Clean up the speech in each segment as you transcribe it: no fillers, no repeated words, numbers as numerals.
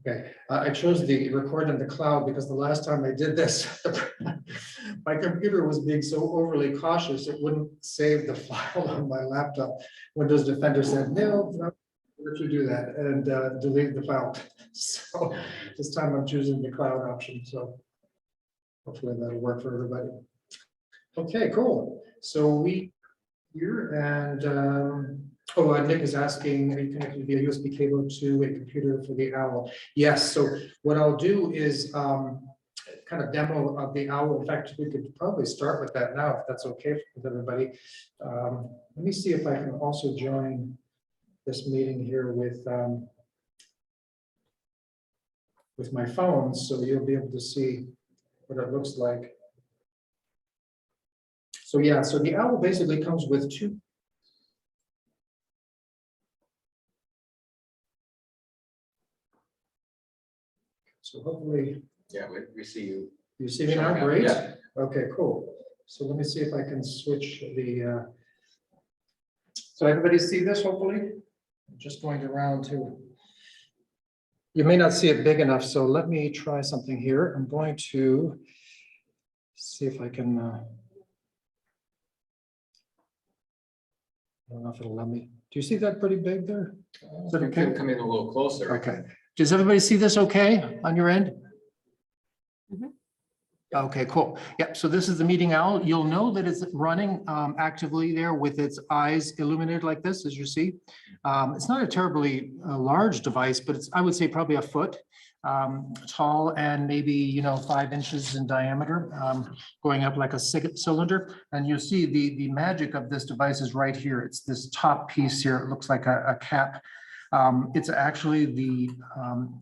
Okay, I chose the record in the cloud because the last time I did this, my computer was being so overly cautious, it wouldn't save the file on my laptop. Windows Defender said, no, if you do that, and delete the file. So this time I'm choosing the cloud option, so hopefully that'll work for everybody. Okay, cool. So we here and Nick is asking, are you connected via USB cable to a computer for the OWL? Yes, so what I'll do is kind of demo of the OWL. In fact, we could probably start with that now, if that's okay with everybody. Let me see if I can also join this meeting here with my phone, so you'll be able to see what it looks like. So yeah, so the OWL basically comes with two. So hopefully. Yeah, we see you. You see me now, great? Yeah. Okay, cool. So let me see if I can switch the. So everybody see this, hopefully? I'm just going around to. You may not see it big enough, so let me try something here. I'm going to see if I can. I don't know if it'll let me. Do you see that pretty big there? Is that You okay? can come in a little closer. Okay. Does everybody see this okay on your end? Okay, cool. Yeah, so this is the meeting OWL. You'll know that it's running actively there with its eyes illuminated like this, as you see. It's not a terribly large device, but it's, I would say, probably a foot tall and maybe 5 inches in diameter, going up like a cylinder. And you see the magic of this device is right here. It's this top piece here. It looks like a cap. It's actually the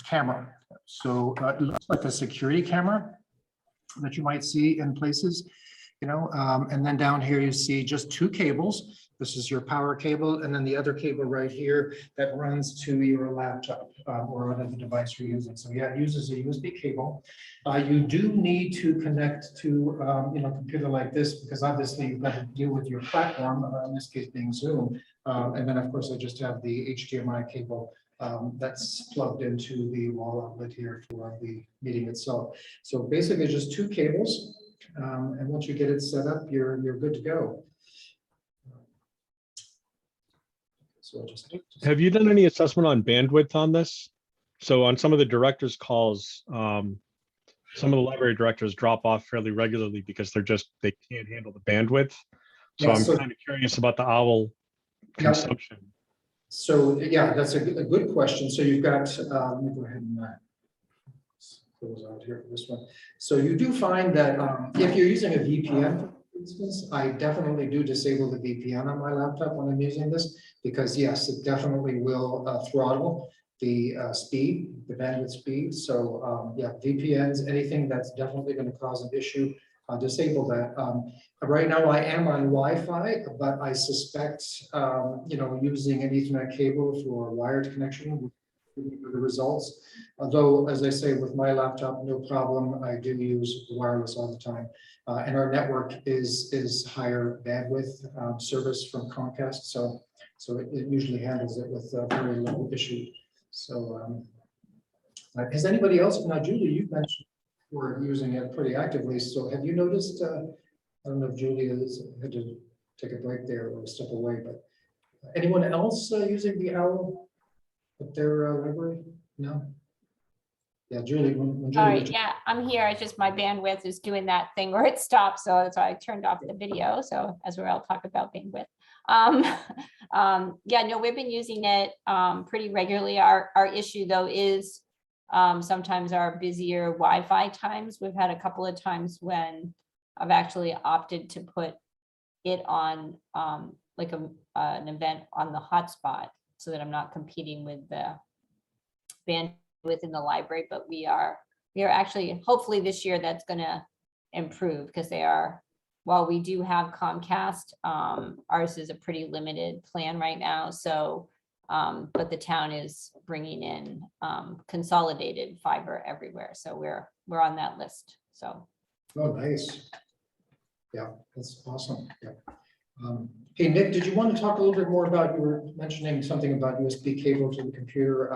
camera. So it looks like a security camera that you might see in places, and then down here you see just 2 cables. This is your power cable, and then the other cable right here that runs to your laptop or whatever device you're using. So yeah, it uses a USB cable. You do need to connect to a computer like this because obviously you've got to deal with your platform, in this case being Zoom. And then of course I just have the HDMI cable that's plugged into the wall outlet here for the meeting itself. So basically just 2 cables, and once you get it set up, you're good to go. So have you done any assessment on bandwidth on this? So on some of the directors' calls, some of the library directors drop off fairly regularly because they can't handle the bandwidth. So Yeah, I'm kind of curious about the OWL consumption. So yeah, that's a good question. So you've got, let me go ahead and close out here for this one. So you do find that if you're using a VPN, for instance, I definitely do disable the VPN on my laptop when I'm using this, because yes, it definitely will throttle the speed, the bandwidth speed. So yeah, VPNs, anything that's definitely going to cause an issue, disable that. Right now I am on Wi-Fi, but I suspect, using an Ethernet cable for a wired connection would give you the results. Although, as I say, with my laptop, no problem. I do use wireless all the time. And our network is higher bandwidth service from Comcast. So it usually handles it with very little issue. So has anybody else, now Julie, you've mentioned we're using it pretty actively. So have you noticed, I don't know if Julie had to take a break there or step away, but anyone else using the OWL at their library? No? Yeah, Julie. When Julie Yeah, I'm here. It's just my bandwidth is doing that thing where it stops. So that's why I turned off the video. So as we're all talking about bandwidth. Yeah, no, we've been using it pretty regularly. Our issue though is sometimes our busier Wi-Fi times. We've had a couple of times when I've actually opted to put it on like an event on the hotspot so that I'm not competing with the bandwidth within the library, but we are actually, hopefully this year that's going to improve because while we do have Comcast, ours is a pretty limited plan right now. So, but the town is bringing in consolidated fiber everywhere. So we're on that list. So. Oh, nice. Yeah, that's awesome. Yeah. Hey, Nick, did you want to talk a little bit more about, you were mentioning something about USB cable to the computer,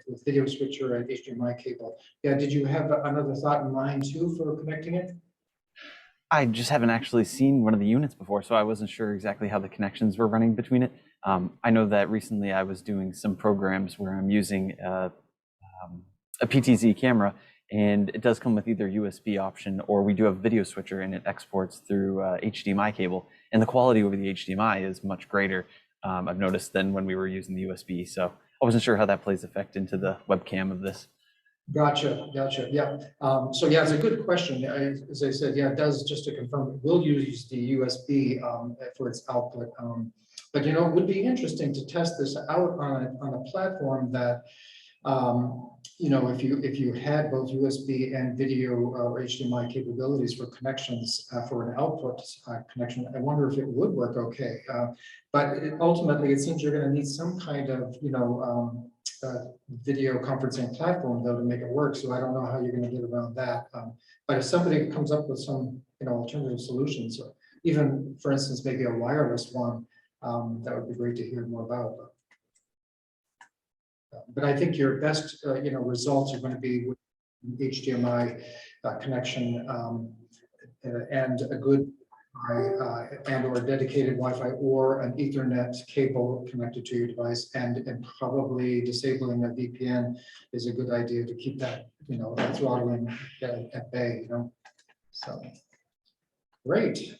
with video switcher and HDMI cable. Yeah, did you have another thought in mind too for connecting it? I just haven't actually seen one of the units before, so I wasn't sure exactly how the connections were running between it. I know that recently I was doing some programs where I'm using a PTZ camera, and it does come with either USB option or we do have a video switcher and it exports through HDMI cable. And the quality over the HDMI is much greater, I've noticed, than when we were using the USB. So I wasn't sure how that plays effect into the webcam of this. Gotcha, yeah. So yeah, it's a good question. As I said, yeah, it does, just to confirm, it will use the USB for its output. But you know, it would be interesting to test this out on a platform that, you know, if you had both USB and video or HDMI capabilities for connections for an output connection, I wonder if it would work okay. But ultimately, it seems you're going to need some kind of, you know, video conferencing platform though to make it work. So I don't know how you're going to get around that. But if somebody comes up with some, you know, alternative solutions, or even, for instance, maybe a wireless one, that would be great to hear more about. But I think your best, you know, results are going to be with HDMI connection and a good and or dedicated Wi-Fi or an Ethernet cable connected to your device, and probably disabling a VPN is a good idea to keep that, you know, throttling at bay, you know. So great.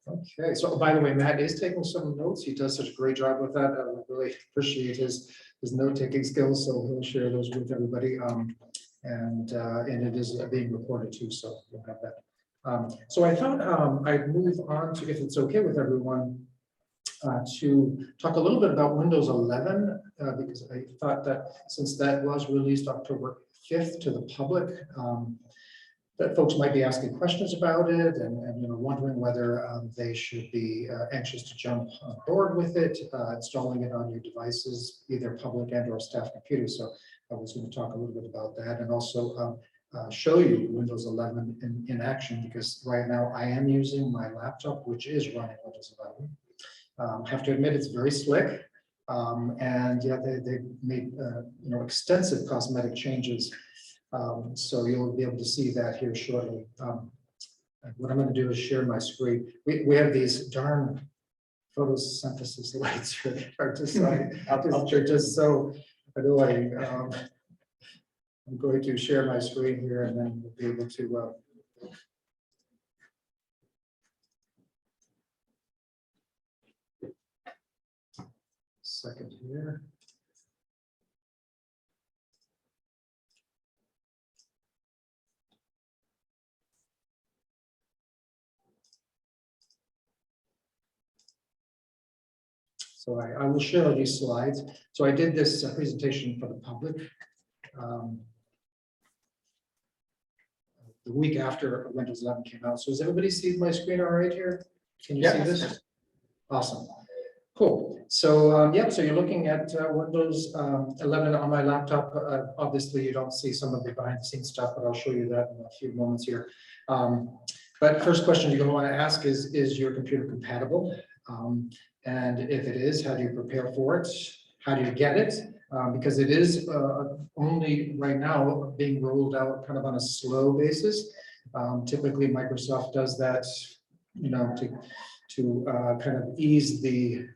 Okay, so by the way, Matt is taking some notes. He does such a great job with that. I really appreciate his note-taking skills, so he'll share those with everybody. And it is being recorded too, so we'll have that. So I thought I'd move on to, if it's okay with everyone, to talk a little bit about Windows 11, because I thought that since that was released October 5th to the public, that folks might be asking questions about it and you know, wondering whether they should be anxious to jump on board with it, installing it on your devices, either public and or staff computers. So I was going to talk a little bit about that, and also show you Windows 11 in action, because right now I am using my laptop, which is running Windows 11. I have to admit, it's very slick. And yeah, they made you know, extensive cosmetic changes. So you'll be able to see that here shortly. What I'm going to do is share my screen. We have these darn photosynthesis lights here that are just so annoying. I'm going to share my screen here, and then we'll be able to. Second here. So I will share these slides. So I did this presentation for the public the week after Windows 11 came out. So does everybody see my screen all right here? Can you see this? Awesome. Cool. So yep, so you're looking at Windows 11 on my laptop. Obviously, you don't see some of the behind the scenes stuff, but I'll show you that in a few moments here. But first question you're going to want to ask is your computer compatible? And if it is, how do you prepare for it? How do you get it? Because it is only right now being rolled out kind of on a slow basis. Typically, Microsoft does that, you know, to kind of ease the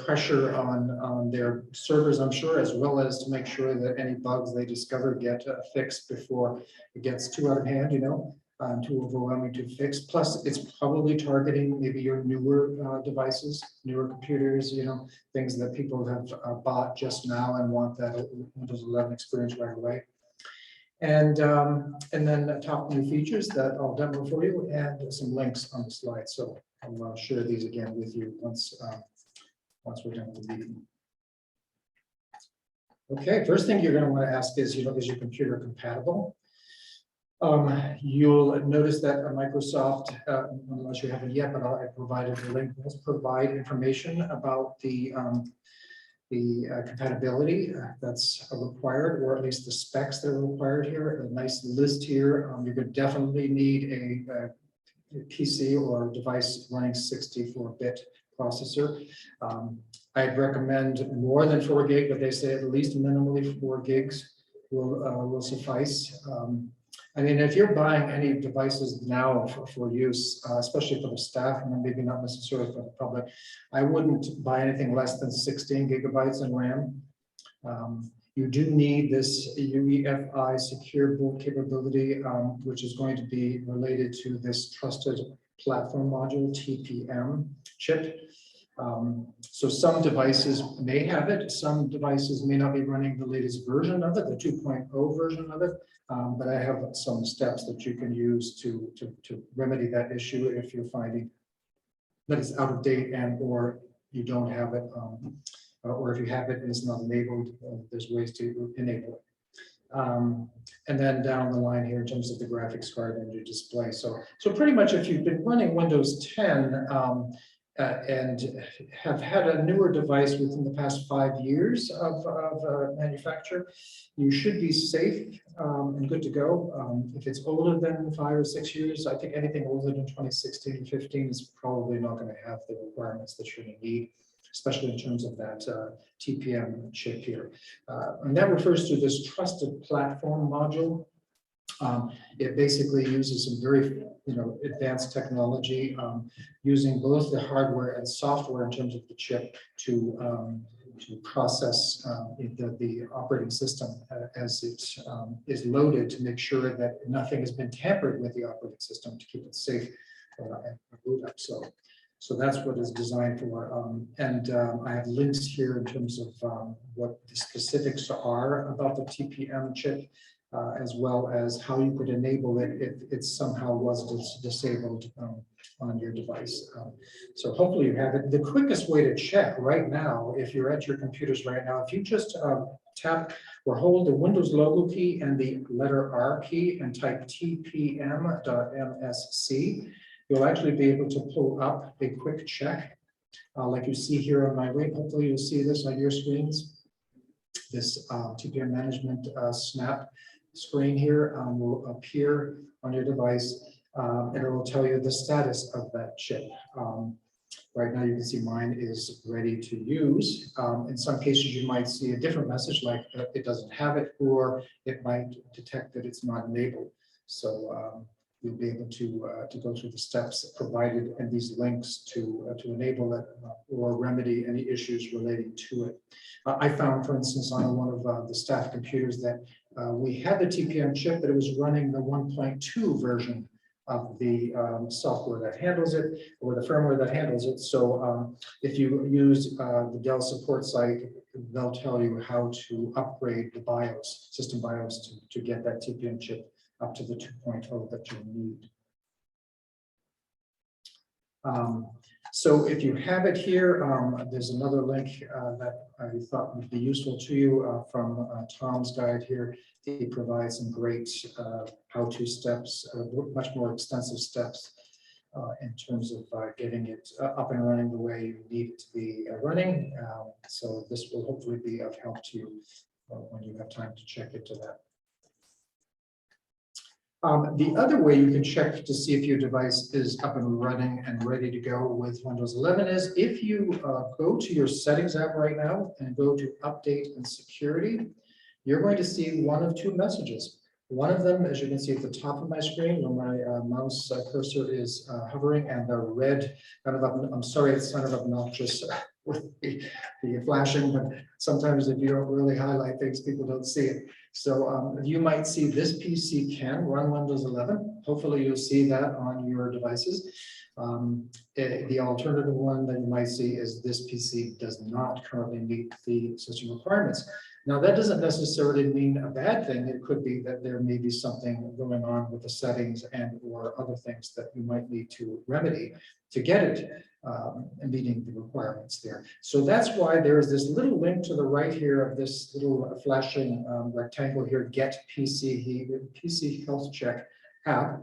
pressure on their servers, I'm sure, as well as to make sure that any bugs they discover get fixed before it gets too out of hand, you know. Too overwhelming to fix. Plus, it's probably targeting maybe your newer devices, newer computers, you know, things that people have bought just now and want that Windows 11 experience right away. And then the top new features that I'll demo for you, and some links on the slide. So I'll share these again with you once we're done with the meeting. Okay, first thing you're going to want to ask is, you know, is your computer compatible? You'll notice that Microsoft, unless you haven't yet, but I provided the link, does provide information about the compatibility that's required, or at least the specs that are required here. A nice list here. You're going to definitely need a PC or device running 64-bit processor. I'd recommend more than 4 gig, but they say at least minimally 4 gigs will suffice. I mean, if you're buying any devices now for use, especially for the staff, and maybe not necessarily for the public, I wouldn't buy anything less than 16 gigabytes in RAM. You do need this UEFI secure boot capability, which is going to be related to this trusted platform module, TPM chip. So some devices may have it, some devices may not be running the latest version of it, the 2.0 version of it, but I have some steps that you can use to remedy that issue if you're finding that it's out of date and or you don't have it, or if you have it and it's not enabled, there's ways to enable it. And then down the line here in terms of the graphics card and your display. So pretty much if you've been running Windows 10, and have had a newer device within the past 5 years of manufacture, you should be safe and good to go. If it's older than 5 or 6 years, I think anything older than 2016 and 15 is probably not going to have the requirements that you're going to need, especially in terms of that TPM chip here. And that refers to this trusted platform module. It basically uses some very advanced technology, using both the hardware and software in terms of the chip to process the operating system as it is loaded, to make sure that nothing has been tampered with the operating system, to keep it safe and boot up. So that's what it's designed for. I have links here in terms of what the specifics are about the TPM chip, as well as how you could enable it if it somehow was disabled on your device. So hopefully you have it. The quickest way to check right now, if you're at your computers right now, if you just tap or hold the Windows logo key and the letter R key and type tpm.msc, you'll actually be able to pull up a quick check, like you see here on my right. Hopefully you'll see this on your screens. This TPM management snap screen here will appear on your device, and it will tell you the status of that chip. Right now you can see mine is ready to use. In some cases you might see a different message like it doesn't have it, or it might detect that it's not enabled. So you'll be able to go through the steps provided and these links to enable it or remedy any issues relating to it. I found, for instance, on one of the staff computers that we had the TPM chip, but it was running the 1.2 version of the software that handles it, or the firmware that handles it. So if you use the Dell support site, they'll tell you how to upgrade the BIOS, system BIOS, to get that TPM chip up to the 2.0 that you need. So if you have it here, there's another link that I thought would be useful to you from Tom's guide here. He provides some great how-to steps, much more extensive steps in terms of getting it up and running the way you need it to be running. So this will hopefully be of help to you when you have time to check into that. The other way you can check to see if your device is up and running and ready to go with Windows 11 is if you go to your settings app right now and go to update and security, you're going to see one of two messages. One of them, as you can see at the top of my screen, where my mouse cursor is hovering, and the red, I'm sorry, it's kind of obnoxious with the flashing, but sometimes if you don't really highlight things, people don't see it. So you might see this PC can run Windows 11. Hopefully you'll see that on your devices. The alternative one that you might see is this PC does not currently meet the system requirements. Now that doesn't necessarily mean a bad thing. It could be that there may be something going on with the settings and or other things that you might need to remedy to get it meeting the requirements there. So that's why there is this little link to the right here of this little flashing rectangle here, Get PC Health Check app.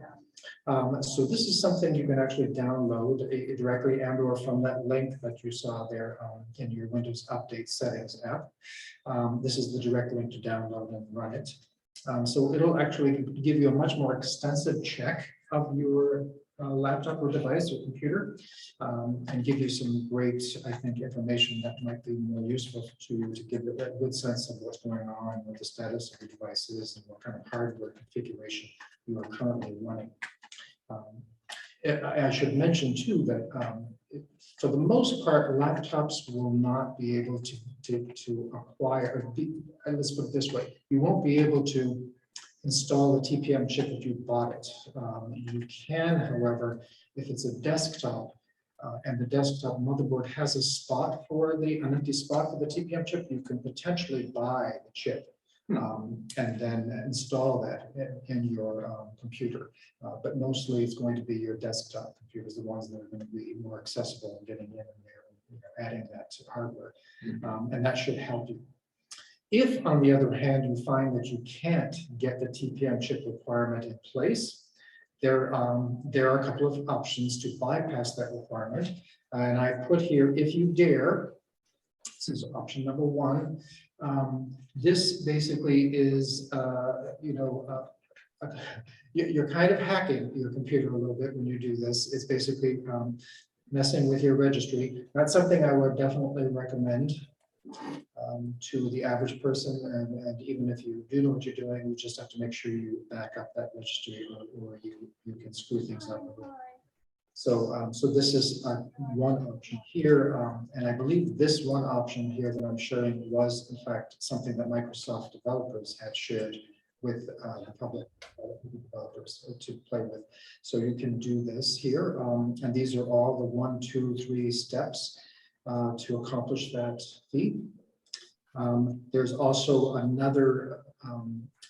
So this is something you can actually download directly and or from that link that you saw there in your Windows Update Settings app. This is the direct link to download and run it. So it'll actually give you a much more extensive check of your laptop or device or computer, and give you some great, I think, information that might be more useful to you to give you a good sense of what's going on, what the status of your device is, and what kind of hardware configuration you are currently running. I should mention too that for the most part, laptops will not be able to acquire, let's put it this way, you won't be able to install the TPM chip if you bought it. You can, however, if it's a desktop and the desktop motherboard has a spot for an empty spot for the TPM chip, you can potentially buy the chip and then install that in your computer. But mostly it's going to be your desktop computers, the ones that are going to be more accessible and getting in there, adding that to hardware. And that should help you. If, on the other hand, you find that you can't get the TPM chip requirement in place, there are a couple of options to bypass that requirement. And I put here, if you dare, this is option number one. This basically is, you're kind of hacking your computer a little bit when you do this. It's basically messing with your registry. That's something I would definitely recommend to the average person, and even if you do know what you're doing, you just have to make sure you back up that registry, or you can screw things up. So this is one option here, and I believe this one option here that I'm showing was in fact something that Microsoft developers had shared with the public developers to play with. So you can do this here, and these are all the 1, 2, 3 steps to accomplish that feat. There's also another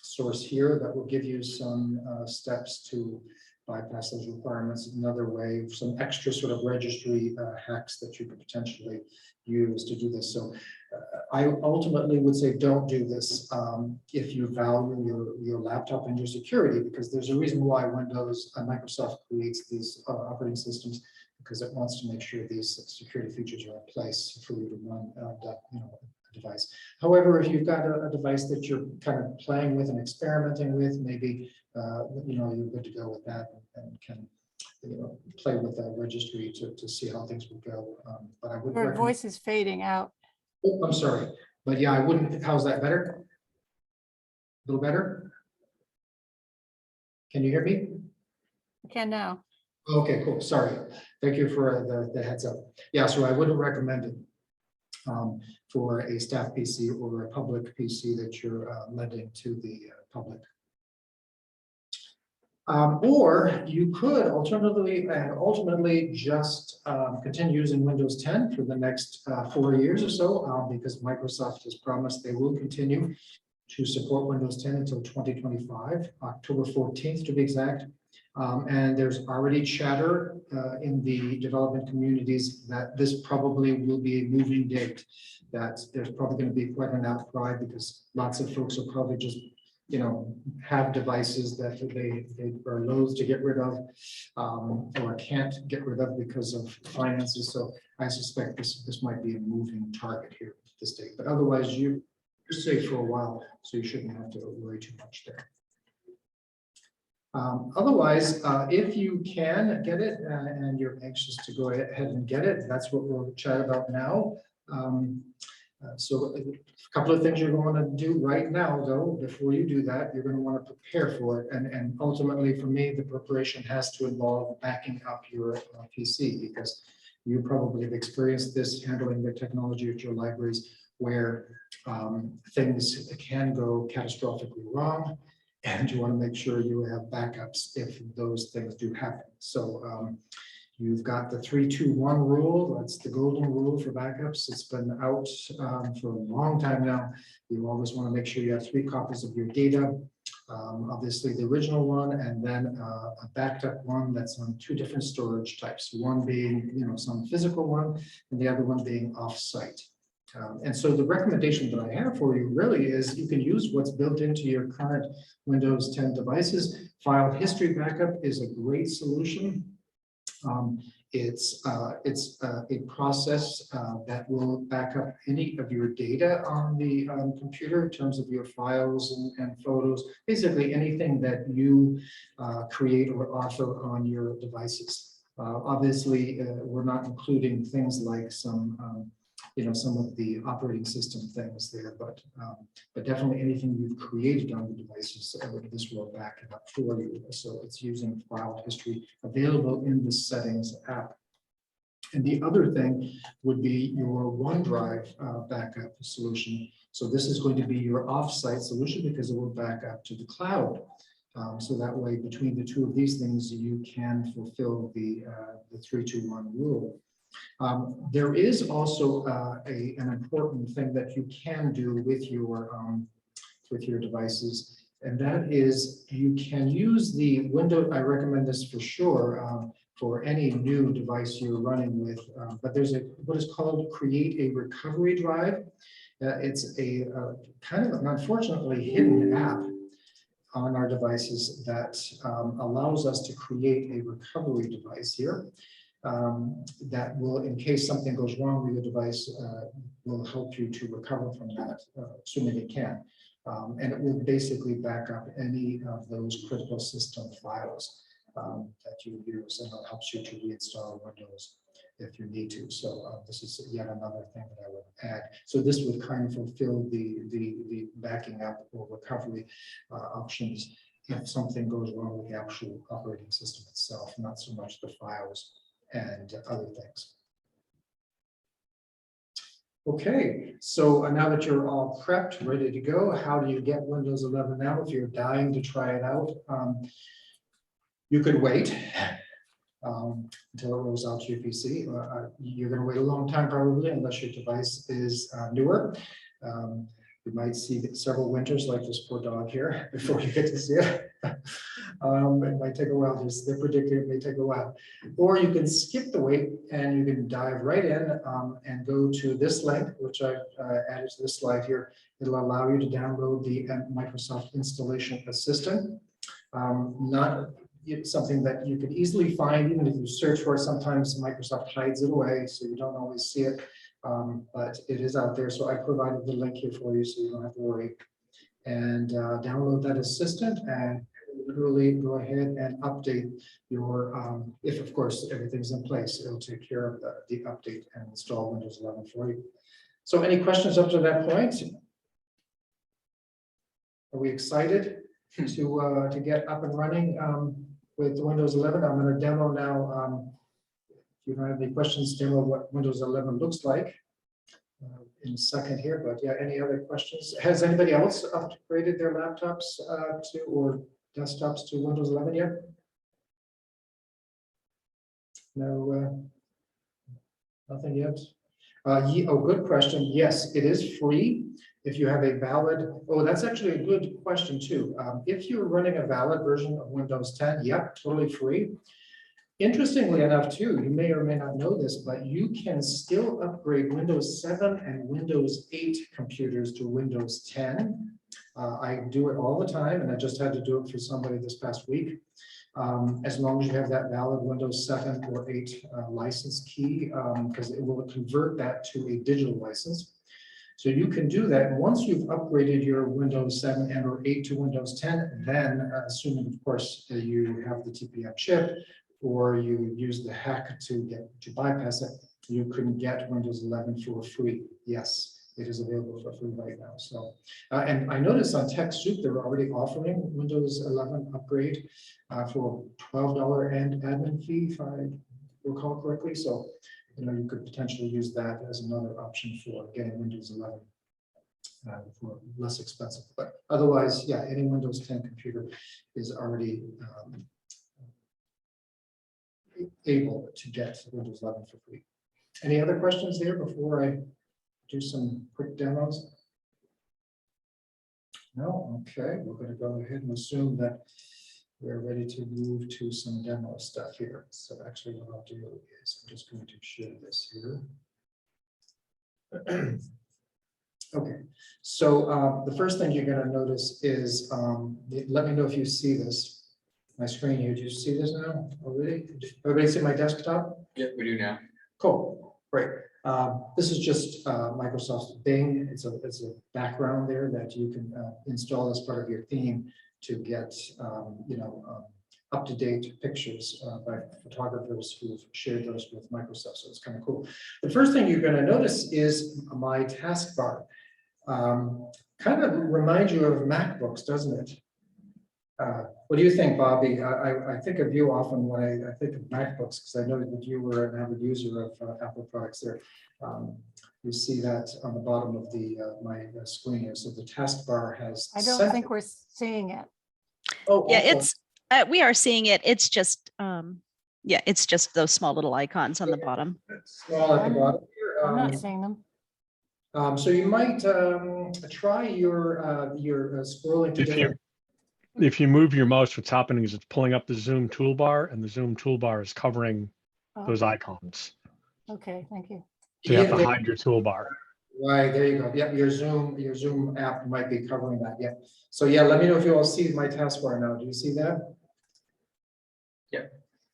source here that will give you some steps to bypass those requirements. Another way, some extra sort of registry hacks that you could potentially use to do this. So I ultimately would say don't do this if you value your laptop and your security, because there's a reason why Windows and Microsoft creates these operating systems, because it wants to make sure these security features are in place for you to run a device. However, if you've got a device that you're kind of playing with and experimenting with, maybe you're good to go with that and can play with that registry to see how things will go. But I would Your recommend. voice is fading out. Oh, I'm sorry, but yeah, I wouldn't. How's that better? A little better? Can you hear me? I can now. Okay, cool. Sorry. Thank you for the heads up. Yeah, so I wouldn't recommend it for a staff PC or a public PC that you're lending to the public. Or you could ultimately just continue using Windows 10 for the next 4 years or so, because Microsoft has promised they will continue to support Windows 10 until 2025, October 14th to be exact. And there's already chatter in the development communities that this probably will be a moving date, that there's probably going to be quite an outcry because lots of folks will probably just have devices that they are loath to get rid of or can't get rid of because of finances. So I suspect this might be a moving target here at this date, but otherwise you're safe for a while, so you shouldn't have to worry too much there. Otherwise, if you can get it and you're anxious to go ahead and get it, that's what we'll chat about now. So a couple of things you're going to do right now, though, before you do that, you're going to want to prepare for it. And ultimately, for me, the preparation has to involve backing up your PC, because you probably have experienced this handling the technology at your libraries where things can go catastrophically wrong. And you want to make sure you have backups if those things do happen. So you've got the 3-2-1 rule. That's the golden rule for backups. It's been out for a long time now. You always want to make sure you have 3 copies of your data. Obviously the original one, and then a backed up one that's on 2 different storage types. One being some physical one, and the other one being off-site. And so the recommendation that I have for you really is you can use what's built into your current Windows 10 devices. File history backup is a great solution. It's a process that will back up any of your data on the computer in terms of your files and photos, basically anything that you create or author on your devices. Obviously, we're not including things like some of the operating system things there, but definitely anything you've created on the devices, this will back it up for you. So it's using file history available in the settings app. And the other thing would be your OneDrive backup solution. So this is going to be your offsite solution because it will back up to the cloud. So that way, between the two of these things, you can fulfill the 3-2-1 rule. There is also an important thing that you can do with your devices, and that is you can use the window. I recommend this for sure for any new device you're running with, but there's what is called Create a Recovery Drive. It's a kind of an unfortunately hidden app on our devices that allows us to create a recovery device here. That will, in case something goes wrong with your device, will help you to recover from that, assuming it can. And it will basically back up any of those critical system files that you use, and it helps you to reinstall Windows if you need to. So this is yet another thing that I would add. So this would kind of fulfill the backing up or recovery options if something goes wrong with the actual operating system itself, not so much the files and other things. Okay, so now that you're all prepped, ready to go, how do you get Windows 11 now? If you're dying to try it out, you could wait until it rolls out to your PC. You're going to wait a long time probably, unless your device is newer. You might see several winters like this poor dog here before you get to see it. It might take a while. They're predicting it may take a while. Or you can skip the wait and you can dive right in and go to this link, which I've added to this slide here. It'll allow you to download the Microsoft Installation Assistant. Not something that you could easily find, even if you search for it. Sometimes Microsoft hides it away, so you don't always see it. But it is out there. So I provided the link here for you so you don't have to worry. And download that assistant and literally go ahead and update your, if of course everything's in place, it'll take care of the update and install Windows 11 for you. So any questions up to that point? Are we excited to get up and running with Windows 11? I'm going to demo now. If you don't have any questions, demo what Windows 11 looks like in a second here. But yeah, any other questions? Has anybody else upgraded their laptops to or desktops to Windows 11 yet? No, nothing yet. Oh, good question. Yes, it is free if you have a valid. Oh, that's actually a good question too. If you're running a valid version of Windows 10, yep, totally free. Interestingly enough, too, you may or may not know this, but you can still upgrade Windows 7 and Windows 8 computers to Windows 10. I do it all the time, and I just had to do it for somebody this past week. As long as you have that valid Windows 7 or 8 license key, because it will convert that to a digital license. So you can do that. And once you've upgraded your Windows 7 and or 8 to Windows 10, then assuming, of course, you have the TPM chip, or you use the hack to bypass it, you can get Windows 11 for free. Yes, it is available for free right now. So, and I noticed on TechSoup they're already offering Windows 11 upgrade for $12 and admin fee, if I recall correctly. So, you could potentially use that as another option for getting Windows 11 for less expensive. But otherwise, yeah, any Windows 10 computer is already able to get Windows 11 for free. Any other questions there before I do some quick demos? No? Okay, we're going to go ahead and assume that we're ready to move to some demo stuff here. So actually what I'll do is I'm just going to share this here. Okay, so the first thing you're going to notice is, let me know if you see this. my screen here. Do you see this now already? Everybody see my desktop? Yeah, we do now. Cool, great. This is just Microsoft's Bing. It's a background there that you can install as part of your theme to get, up-to-date pictures by photographers who've shared those with Microsoft. So it's kind of cool. The first thing you're going to notice is my taskbar. Kind of reminds you of MacBooks, doesn't it? What do you think, Bobby? I think of you often when I think of MacBooks, because I know that you were an avid user of Apple products there. You see that on the bottom of my screen here. So the taskbar has. I don't think we're seeing it. Oh, Yeah, also, it's, we are seeing it. It's just, yeah, it's just those small little icons on the bottom. small at the bottom here. I'm not seeing them. So you might try your scrolling to If you- different. If you move your mouse, what's happening is it's pulling up the Zoom toolbar, and the Zoom toolbar is covering those Oh, icons. okay, thank you. So you have Yeah, to hide your toolbar. Right, there you go. Yep, your Zoom app might be covering that. Yeah. So yeah, let me know if you all see my taskbar now. Do you see that? Yeah.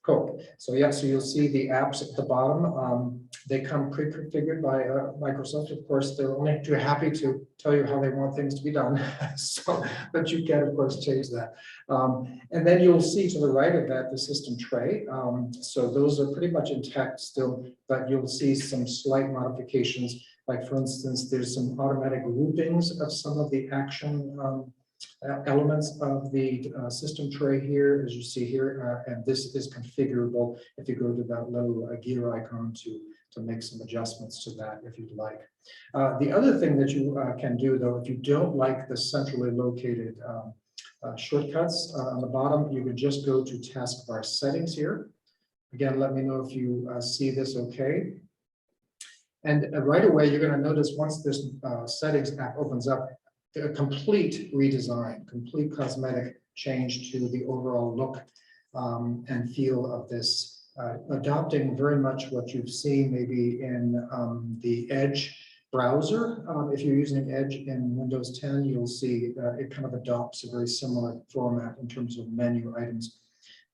Cool. So yeah, so you'll see the apps at the bottom. They come pre-configured by Microsoft. Of course, they're only too happy to tell you how they want things to be done. So, but you can of course change that. And then you'll see to the right of that the system tray. So those are pretty much intact still, but you'll see some slight modifications. Like for instance, there's some automatic groupings of some of the action elements of the system tray here, as you see here, and this is configurable if you go to that little gear icon to make some adjustments to that if you'd like. The other thing that you can do, though, if you don't like the centrally located shortcuts on the bottom, you can just go to taskbar settings here. Again, let me know if you see this okay. And right away, you're going to notice once this settings app opens up, a complete redesign, complete cosmetic change to the overall look and feel of this, adopting very much what you've seen maybe in the Edge browser. If you're using Edge in Windows 10, you'll see it kind of adopts a very similar format in terms of menu items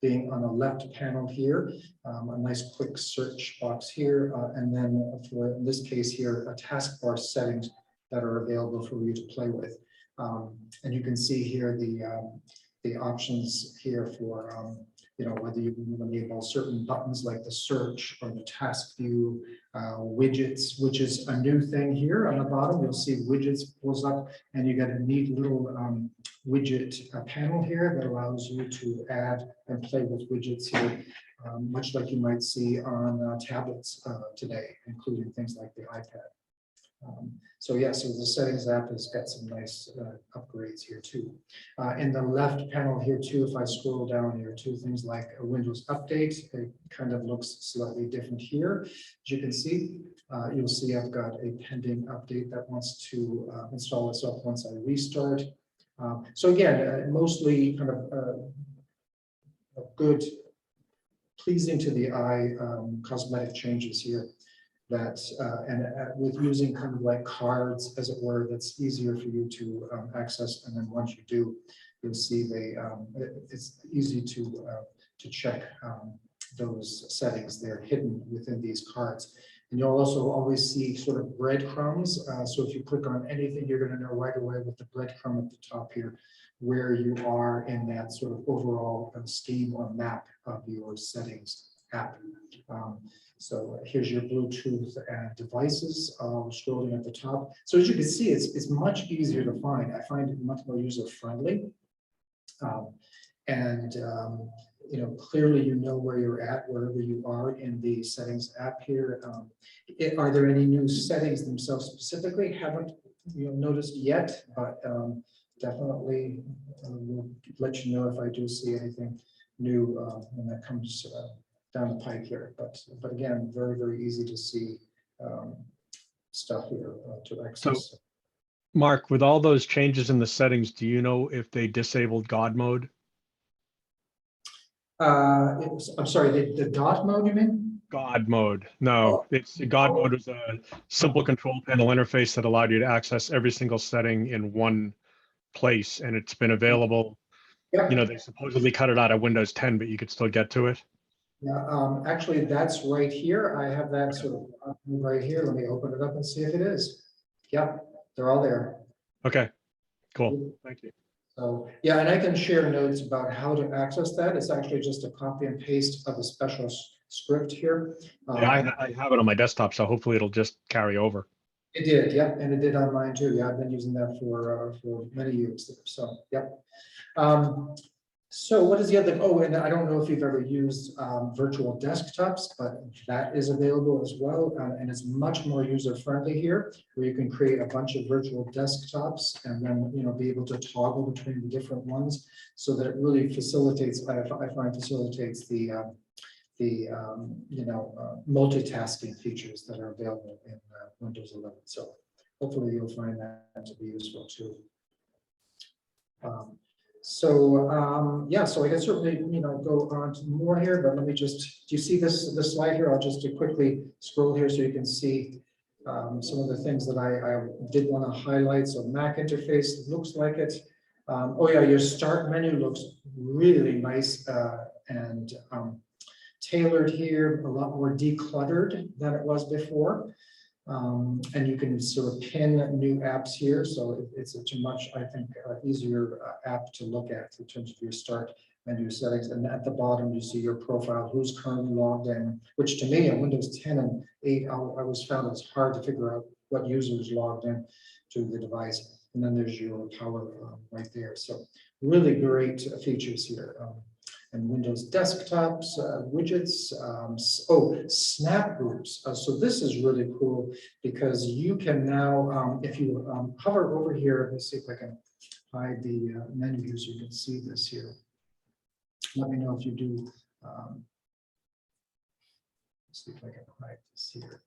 being on the left panel here, a nice quick search box here, and then for in this case here, a taskbar settings that are available for you to play with. And you can see here the options here for whether you enable certain buttons like the search or the task view, widgets, which is a new thing here on the bottom. You'll see widgets pulls up, and you get a neat little widget panel here that allows you to add and play with widgets here, much like you might see on tablets today, including things like the iPad. So yeah, so the settings app has got some nice upgrades here too. In the left panel here too, if I scroll down here too, things like a Windows Update, it kind of looks slightly different here. As you can see, you'll see I've got a pending update that wants to install itself once I restart. So again, mostly kind of good, pleasing to the eye cosmetic changes here. That with using kind of like cards, as it were, that's easier for you to access. And then once you do, you'll see it's easy to check those settings. They're hidden within these cards. And you'll also always see sort of breadcrumbs. So if you click on anything, you're going to know right away with the breadcrumb at the top here where you are in that sort of overall scheme or map of your settings app. So here's your Bluetooth devices scrolling at the top. So as you can see, it's much easier to find. I find it much more user friendly. Clearly you know where you're at, wherever you are in the settings app here. Are there any new settings themselves specifically? Haven't noticed yet, but definitely we'll let you know if I do see anything new when that comes down the pike here, but again, very, very easy to see stuff here to access. So, Mark, with all those changes in the settings, do you know if they disabled God mode? I'm sorry, the dot mode, you mean? God mode. No, it's God mode was a simple control panel interface that allowed you to access every single setting in one place, and it's been available Yeah. You know, they supposedly cut it out of Windows 10, but you could still get to it. Yeah, actually, that's right here. I have that sort of right here. Let me open it up and see if it is. Yep, they're all there. Okay, cool. Thank you. So, yeah, and I can share notes about how to access that. It's actually just a copy and paste of a special script here. Yeah, I have it on my desktop, so hopefully it'll just carry over. It did, yeah, and it did on mine too. Yeah, I've been using that for many years there. So, yep. So what is the other, oh, and I don't know if you've ever used virtual desktops, but that is available as well. And it's much more user-friendly here, where you can create a bunch of virtual desktops and then, you know, be able to toggle between the different ones so that it really facilitates, I find facilitates the multitasking features that are available in Windows 11. So hopefully you'll find that to be useful too. Yeah, so I can certainly, you know, go on to more here, but let me just, do you see this slide here? I'll just quickly scroll here so you can see some of the things that I did want to highlight. So Mac interface looks like it. Oh yeah, your start menu looks really nice and tailored here, a lot more decluttered than it was before. And you can sort of pin new apps here. So it's a much, I think, easier app to look at in terms of your start menu settings. And at the bottom, you see your profile, who's currently logged in, which to me on Windows 10 and 8, I always found it's hard to figure out what user is logged in to the device. And then there's your power right there. So really great features here. And Windows desktops, widgets, snap groups. So this is really cool because you can now, if you hover over here, let's see if I can hide the menu so you can see this here. Let me know if you do. Let's see if I can hide this here.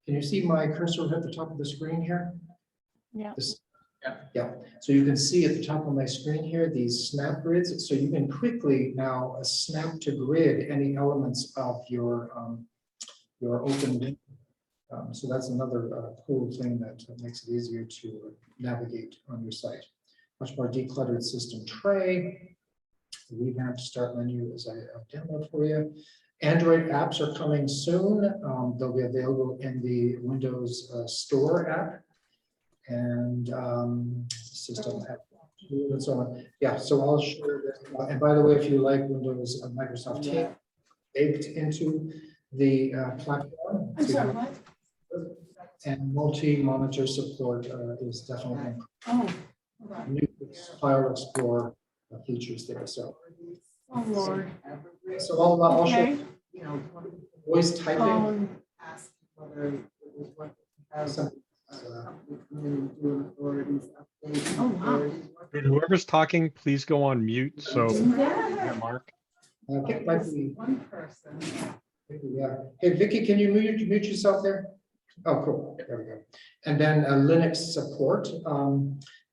Can you see my cursor at the top of the screen here? Yeah. This, yeah, so you can see at the top of my screen here, these snap grids. So you can quickly now snap to grid any elements of your open window. So that's another cool thing that makes it easier to navigate on your site. Much more decluttered system tray. The revamped start menu as I demoed for you. Android apps are coming soon. They'll be available in the Windows Store app. And system and so on. Yeah, so I'll share this. And by the way, if you like Windows Microsoft Teams baked into the platform, and multi-monitor support is definitely new File Explorer features there. So, Lord. so I'll show voice typing. Whoever's talking, please go on mute. So, yeah, Mark. I think it might be. Yeah. Hey, Vicky, can you mute yourself there? Oh, cool. There we go. And then Linux support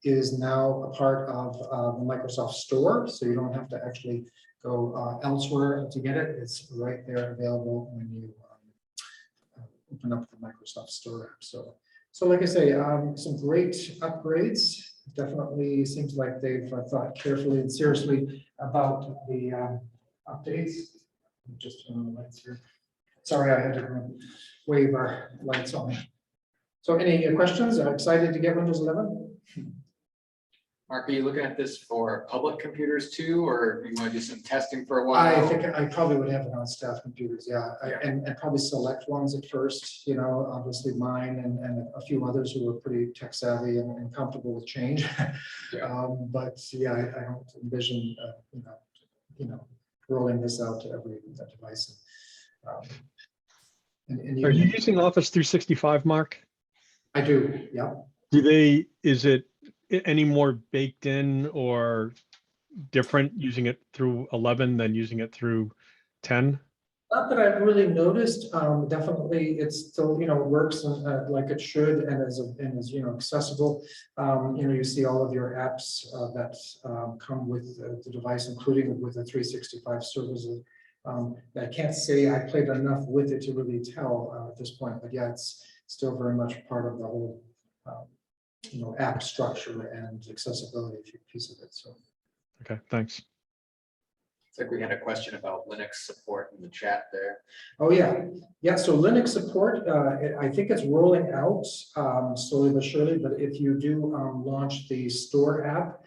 is now a part of the Microsoft Store, so you don't have to actually go elsewhere to get it. It's right there available when you open up the Microsoft Store app. So like I say, some great upgrades. Definitely seems like they've thought carefully and seriously about the updates. Just turn on the lights here. Sorry, I had to wave our lights on. So any questions? I'm excited to get Windows 11. Mark, are you looking at this for public computers too, or you want to do some testing for a I while? think I probably would have it on staff computers, yeah, and probably select ones at first, you know, obviously mine and a few others who are pretty tech savvy and comfortable with change. Yeah. But yeah, I don't envision, rolling this out to every device. And Are you using Office 365, Mark? I do, yeah. Is it any more baked in or different using it through 11 than using it through 10? Not that I've really noticed. Definitely, it's still works like it should and is accessible. You see all of your apps that come with the device, including with the 365 services. I can't say I played enough with it to really tell at this point, but yeah, it's still very much part of the whole app structure and accessibility piece of it. So. Okay, thanks. It's like we had a question about Linux support in the chat there. Oh, yeah. Yeah, so Linux support, I think it's rolling out slowly but surely, but if you do launch the store app,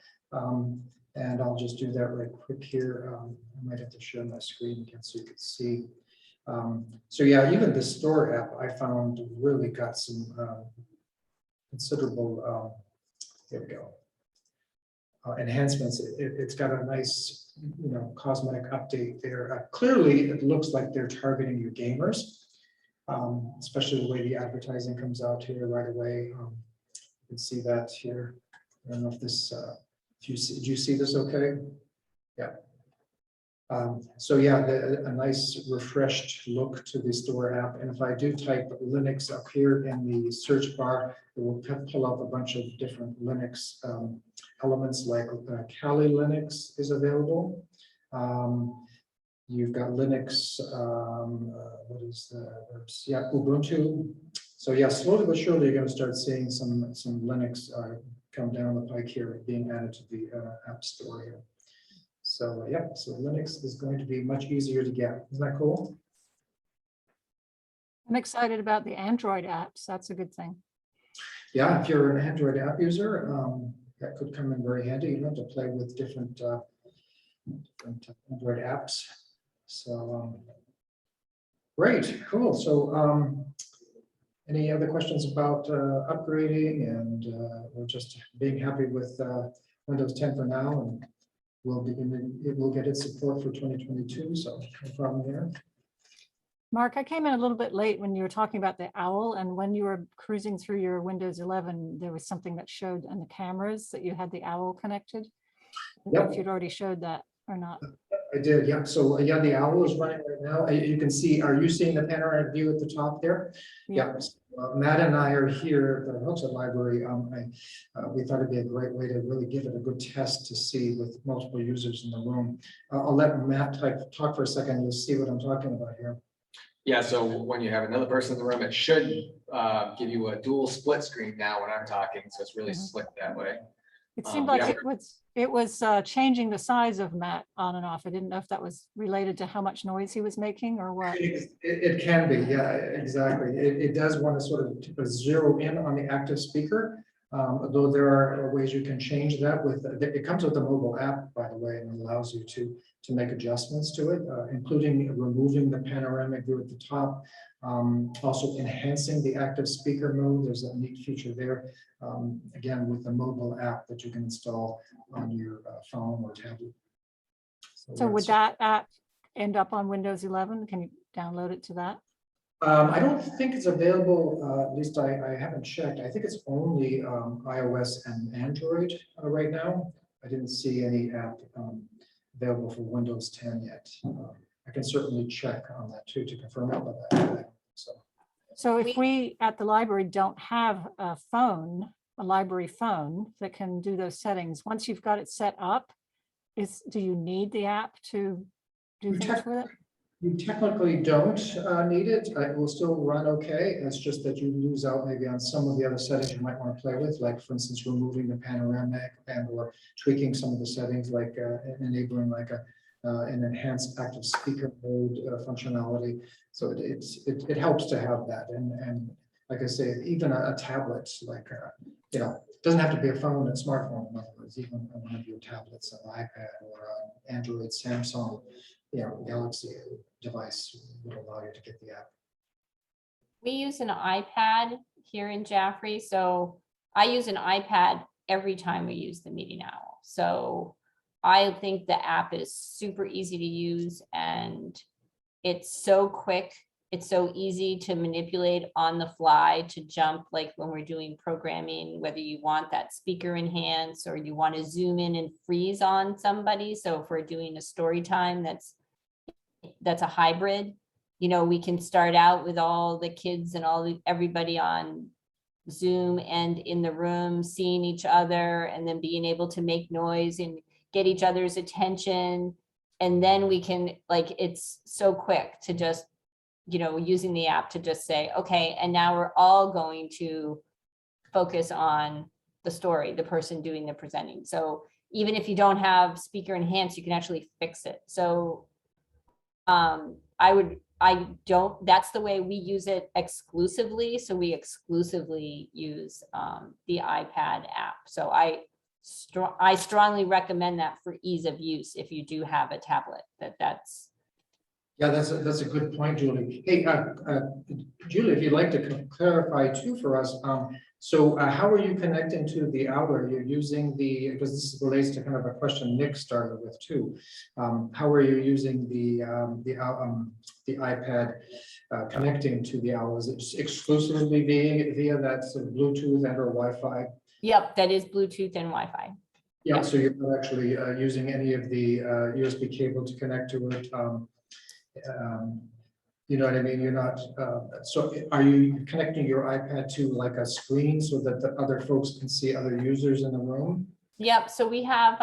and I'll just do that right quick here. I might have to share my screen again so you can see. So yeah, even the store app I found really got some considerable, here we go. Enhancements. It's got a nice, cosmetic update there. Clearly, it looks like they're targeting your gamers, especially the way the advertising comes out here right away. You can see that here. I don't know if this, do you see this okay? Yeah. So yeah, a nice refreshed look to the store app. And if I do type Linux up here in the search bar, it will pull up a bunch of different Linux elements like Kali Linux is available. You've got Linux, what is yeah, Ubuntu. So yeah, slowly but surely you're going to start seeing some Linux come down the pike here being added to the App Store here. So yeah, so Linux is going to be much easier to get. Isn't that cool? I'm excited about the Android apps. That's a good thing. Yeah, if you're an Android app user, that could come in very handy. You don't have to play with different Android apps. So great, cool. So any other questions about upgrading and or just being happy with Windows 10 for now? And it will get its support for 2022, so no problem there. Mark, I came in a little bit late when you were talking about the owl, and when you were cruising through your Windows 11, there was something that showed on the cameras that you had the owl connected. I don't know if you'd already showed that or not. I did, yeah. So yeah, the owl is running right now. You can see, are you seeing the panoramic view at the top there? Yeah. Matt and I are here at the Hooksett Library. We thought it'd be a great way to really give it a good test to see with multiple users in the room. I'll let Matt talk for a second. You'll see what I'm talking about here. Yeah, so when you have another person in the room, it should give you a dual split screen now when I'm talking, so it's really slick that way. It seemed like yeah. it was changing the size of Matt on and off. I didn't know if that was related to how much noise he was making or what. It can be, yeah, exactly. It does want to sort of zero in on the active speaker, though there are ways you can change that with, it comes with the mobile app, by the way, and allows you to make adjustments to it, including removing the panoramic view at the top, also enhancing the active speaker mode. There's a neat feature there, again, with the mobile app that you can install on your phone or tablet. So would that app end up on Windows 11? Can you download it to that? I don't think it's available, at least I haven't checked. I think it's only iOS and Android right now. I didn't see any app available for Windows 10 yet. I can certainly check on that too to confirm it, but So if we at the library don't have a phone, a library phone that can do those settings, once you've got it set up, do you need the app to do things with it? You technically don't need it. It will still run okay. It's just that you lose out maybe on some of the other settings you might want to play with, like for instance, removing the panoramic and or tweaking some of the settings, like enabling like an enhanced active speaker mode functionality. So it helps to have that. And like I say, even a tablet, like it doesn't have to be a phone, a smartphone. In other words, even one of your tablets, an iPad or an Android, Samsung, Galaxy device would allow you to get the app. We use an iPad here in Jaffrey, so I use an iPad every time we use the Meeting Owl. So I think the app is super easy to use and it's so quick. It's so easy to manipulate on the fly, to jump, like when we're doing programming, whether you want that speaker enhance or you want to zoom in and freeze on somebody. So if we're doing a story time that's a hybrid, we can start out with all the kids and everybody on Zoom and in the room seeing each other and then being able to make noise and get each other's attention. And then we can, it's so quick to just, using the app to just say, okay, and now we're all going to focus on the story, the person doing the presenting. So even if you don't have speaker enhance, you can actually fix it. So that's the way we use it exclusively. So we exclusively use the iPad app. So I strongly recommend that for ease of use. If you do have a tablet, that's. Yeah, that's a good point, Julie. Hey, Julie, if you'd like to clarify too for us, so how are you connecting to the owl? Are you using because this relates to kind of a question Nick started with too. How are you using the iPad connecting to the owl? Is it exclusively via that sort of Bluetooth and or Wi-Fi? Yep, that is Bluetooth and Wi-Fi. Yeah, so you're not actually using any of the USB cable to connect to it. You know what I mean? You're not, so are you connecting your iPad to like a screen so that the other folks can see other users in the room? Yep, so we have,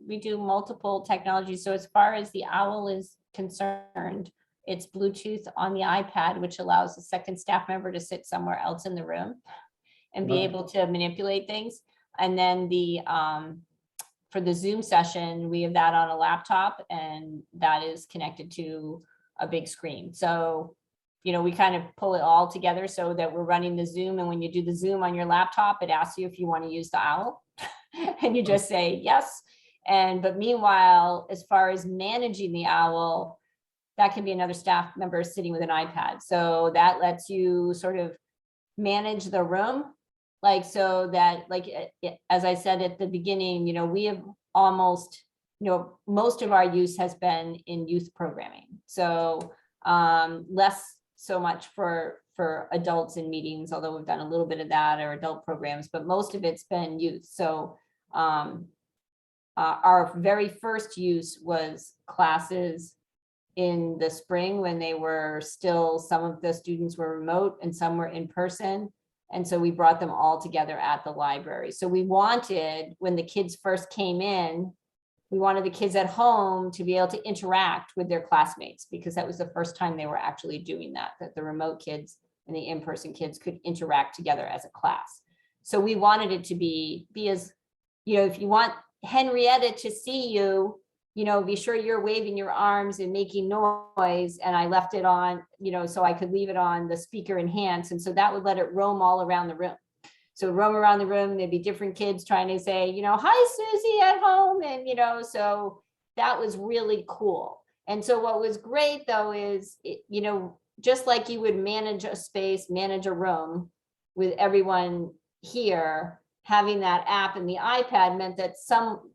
we do multiple technologies. So as far as the owl is concerned, it's Bluetooth on the iPad, which allows a second staff member to sit somewhere else in the room and be Wow. able to manipulate things. And then for the Zoom session, we have that on a laptop, and that is connected to a big screen. So, we kind of pull it all together so that we're running the Zoom. And when you do the Zoom on your laptop, it asks you if you want to use the owl and you just say yes. But meanwhile, as far as managing the owl, that can be another staff member sitting with an iPad. So that lets you sort of manage the room. So that, as I said at the beginning, we have almost, most of our use has been in youth programming. So less so much for adults in meetings, although we've done a little bit of that, or adult programs, but most of it's been youth. So our very first use was classes in the spring when they were still, some of the students were remote and some were in person. And so we brought them all together at the library. So we wanted, when the kids first came in, we wanted the kids at home to be able to interact with their classmates, because that was the first time they were actually doing that the remote kids and the in-person kids could interact together as a class. So we wanted it to be as, if you want Henrietta to see you, be sure you're waving your arms and making noise. And I left it on, so I could leave it on the speaker enhance. And so that would let it roam all around the room. So roam around the room, there'd be different kids trying to say, hi, Susie at home. And, so that was really cool. And so what was great though is, just like you would manage a space, manage a room with everyone here, having that app and the iPad meant that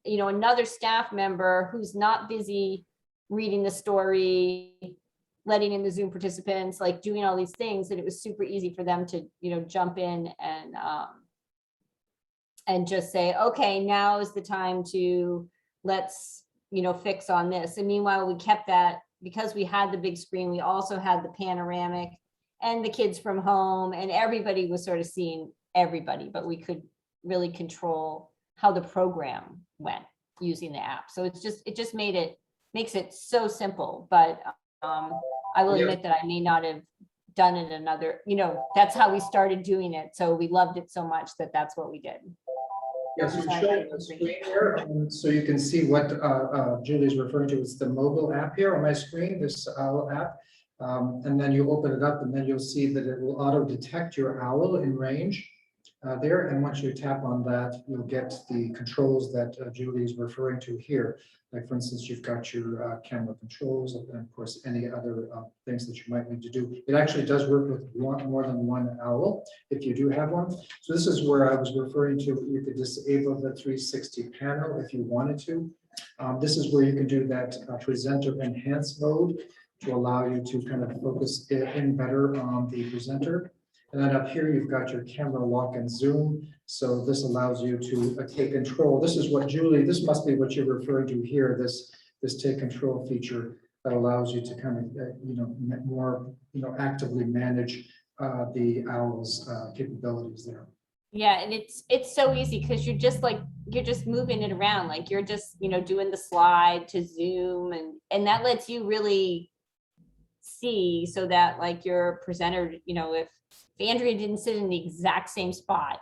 another staff member who's not busy reading the story, letting in the Zoom participants, doing all these things, that it was super easy for them to, jump in and just say, okay, now is the time to let's, fix on this. And meanwhile, we kept that, because we had the big screen, we also had the panoramic and the kids from home, and everybody was sort of seeing everybody, but we could really control how the program went using the app. So it just makes it so simple. But I will admit that I may not have done it another, that's how we started doing it. So we loved it so much that that's what we did. Yes, you show it on the screen here, so you can see what Julie's referring to. It's the mobile app here on my screen, this owl app. And then you open it up, and then you'll see that it will auto detect your owl in range there. And once you tap on that, you'll get the controls that Julie is referring to here. Like, for instance, you've got your camera controls, and of course, any other things that you might need to do. It actually does work with more than one owl, if you do have one. So this is where I was referring to. You could disable the 360 panel if you wanted to. This is where you can do that presenter enhance mode to allow you to kind of focus in better on the presenter. And then up here, you've got your camera lock and zoom. So this allows you to take control. This is what Julie, this must be what you're referring to here, this take control feature that allows you to kind of, more, actively manage the owl's capabilities there. Yeah, and it's so easy, because you're just moving it around, you're just, doing the slide to zoom, and that lets you really see, so that your presenter, if Andrea didn't sit in the exact same spot,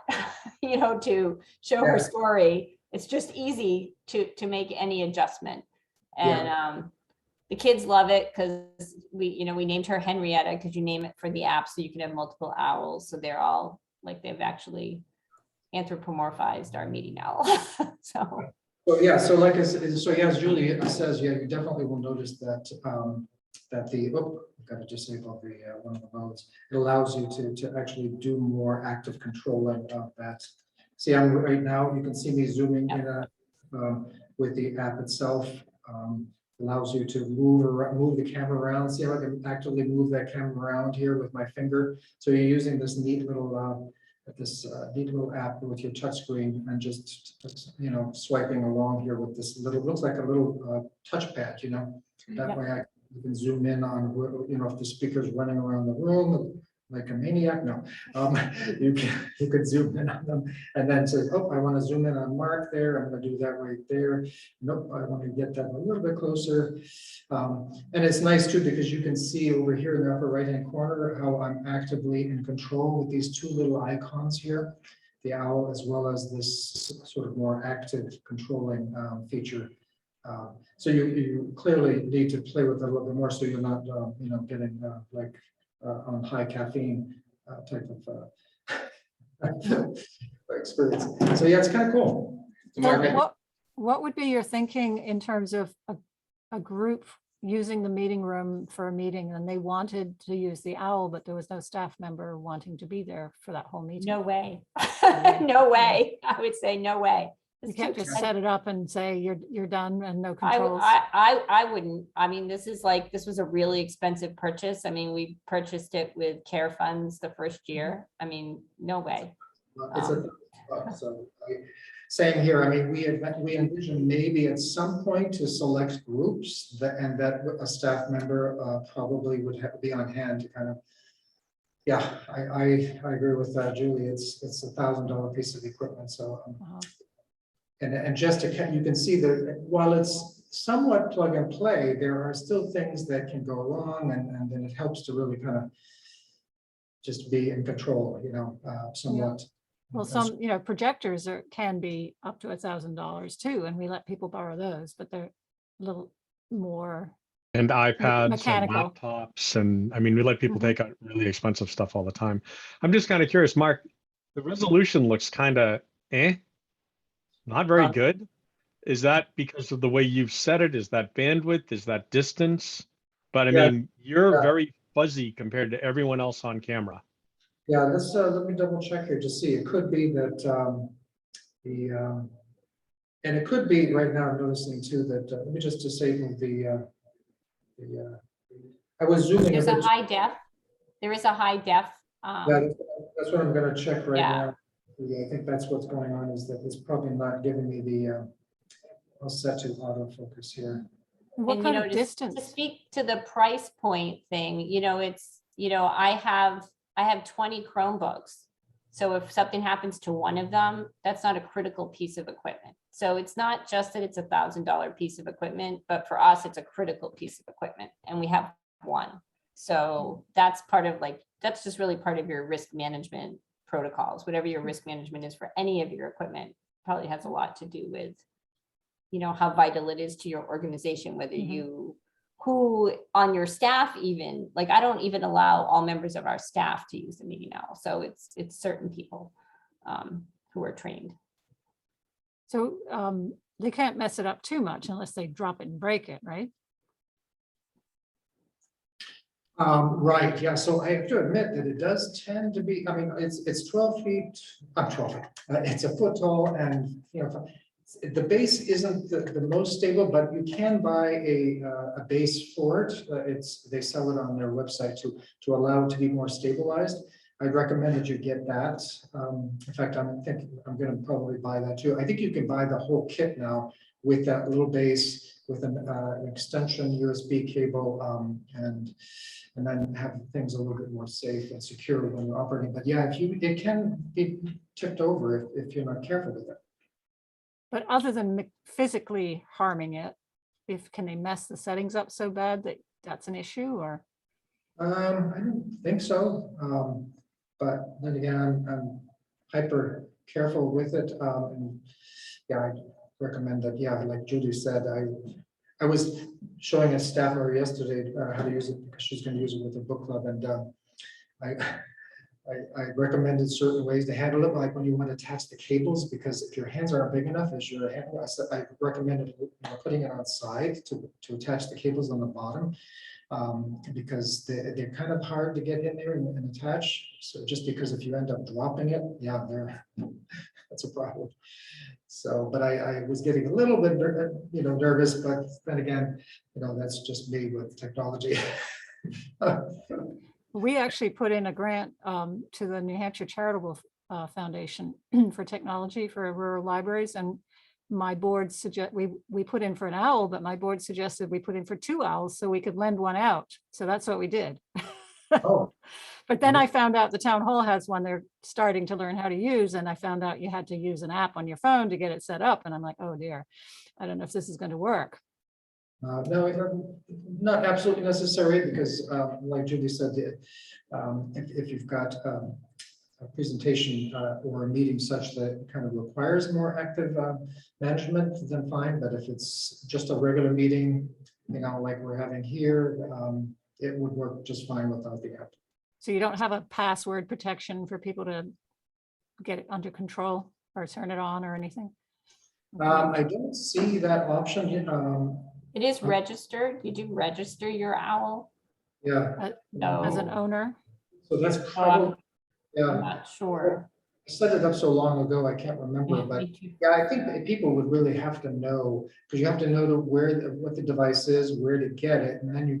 to show her story, It's just easy to make any adjustment. And the kids love it because we named her Henrietta because you name it for the app, so you can have multiple owls. So they're all like, they've actually anthropomorphized our meeting owl. So. So, yeah, so like, as Julie says, yeah, you definitely will notice that, that I've got to disable the, one of the modes. It allows you to actually do more active controlling of that. See, right now, you can see me zooming in with the app itself. Allows you to move the camera around. See how I can actively move that camera around here with my finger. So you're using this neat little app with your touchscreen and just, swiping along here with this little, looks like a little touchpad, That way you can zoom in on, if the speaker's running around the room like a maniac. No, you could zoom in on them and then say, oh, I want to zoom in on Mark there. I'm going to do that right there. Nope, I want to get that a little bit closer. And it's nice too, because you can see over here in the upper right-hand corner how I'm actively in control with these two little icons here, the owl, as well as this sort of more active controlling feature. So you clearly need to play with it a little bit more, so you're not, getting on high caffeine type of experience. So yeah, it's kind of cool. So So Mark, what would be your thinking in terms of a group using the meeting room for a meeting and they wanted to use the owl, but there was no staff member wanting to be there for that whole meeting? No way. No way. I would say no way. You It's can't too just expensive. set it up and say you're done and no I, controls. I wouldn't. I mean, this was a really expensive purchase. I mean, we purchased it with care funds the first year. I mean, no way. It's same here. I mean, we envision maybe at some point to select groups and that a staff member probably would be on hand to kind of. Yeah, I agree with Julie. It's $1,000 piece of equipment. So. Uh-huh. And just to, you can see that while it's somewhat plug and play, there are still things that can go wrong, and then it helps to really kind of just be in control, somewhat. Well, some, projectors can be up to $1,000 too, and we let people borrow those, but they're a little more. And iPads and Mechanical. laptops. And I mean, we let people Mhm. take out really expensive stuff all the time. I'm just kind of curious, Mark, the resolution looks kind of not very good. Is that because of the way you've set it? Is that bandwidth? Is that distance? But I Yeah. mean, you're Yeah. very fuzzy compared to everyone else on camera. Yeah, let me double check here to see. It could be that and it could be right now. I'm noticing too that let me just disable the. I was zooming. There's a high def. There is a high def. Yeah, that's what I'm going to check right Yeah. now. Yeah, I think that's what's going on, is that it's probably not giving me the. I'll set to autofocus here. What And, kind you know, of to distance? speak to the price point thing, it's, I have 20 Chromebooks. So if something happens to one of them, that's not a critical piece of equipment. So it's not just that it's $1,000 piece of equipment, but for us, it's a critical piece of equipment, and we have one. So that's that's just really part of your risk management protocols. Whatever your risk management is for any of your equipment probably has a lot to do with, how vital it is to your organization, whether who on your staff, even, like, I don't even allow all members of our staff to use the Meeting Owl. So it's certain people who are trained. So they can't mess it up too much unless they drop it and break it, right? Right, yeah, so I have to admit that it does tend to be, I mean, it's 12 feet, 12 feet, it's a foot tall, and, the base isn't the most stable, but you can buy a base for it. They sell it on their website to allow it to be more stabilized. I'd recommend that you get that. In fact, I'm going to probably buy that too. I think you can buy the whole kit now with that little base, with an extension USB cable, and then have things a little bit more safe and secure when you're operating. But yeah, it can be tipped over if you're not careful with it. But other than physically harming it, can they mess the settings up so bad that that's an issue, or? I don't think so. But then again, I'm hyper careful with it. And yeah, I recommend that, yeah, like Judy said, I was showing a staff member yesterday how to use it because she's gonna use it with her book club, and I, I recommended certain ways to handle it, like when you want to attach the cables, because if your hands aren't big enough as your hand, I recommended putting it on side to attach the cables on the bottom. Because they're kind of hard to get in there and attach. So just because if you end up dropping it, yeah, that's a problem. So, but I was getting a little bit, nervous, but then again, that's just me with technology. We actually put in a grant to the New Hampshire Charitable Foundation for technology for rural libraries, and my board we put in for an owl, but my board suggested we put in for 2 owls so we could lend one out. So that's what we did. Oh, But then I found out the town hall has one they're starting to learn how to use, and I found out you had to use an app on your phone to get it set up, and I'm like, oh dear, I don't know if this is going to work. no, not absolutely necessary, because like Judy said, if you've got a presentation or a meeting such that it kind of requires more active management, then fine. But if it's just a regular meeting, like we're having here, it would work just fine without the app. So you don't have a password protection for people to get it under control or turn it on or anything? I don't see that option. It is registered. You do register your owl. Yeah, As an No, owner? so that's probably, I'm yeah, not sure. I set it up so long ago, I can't remember, but Me too. yeah, I think that people would really have to know, because you have to know what the device is, where to get it, and then you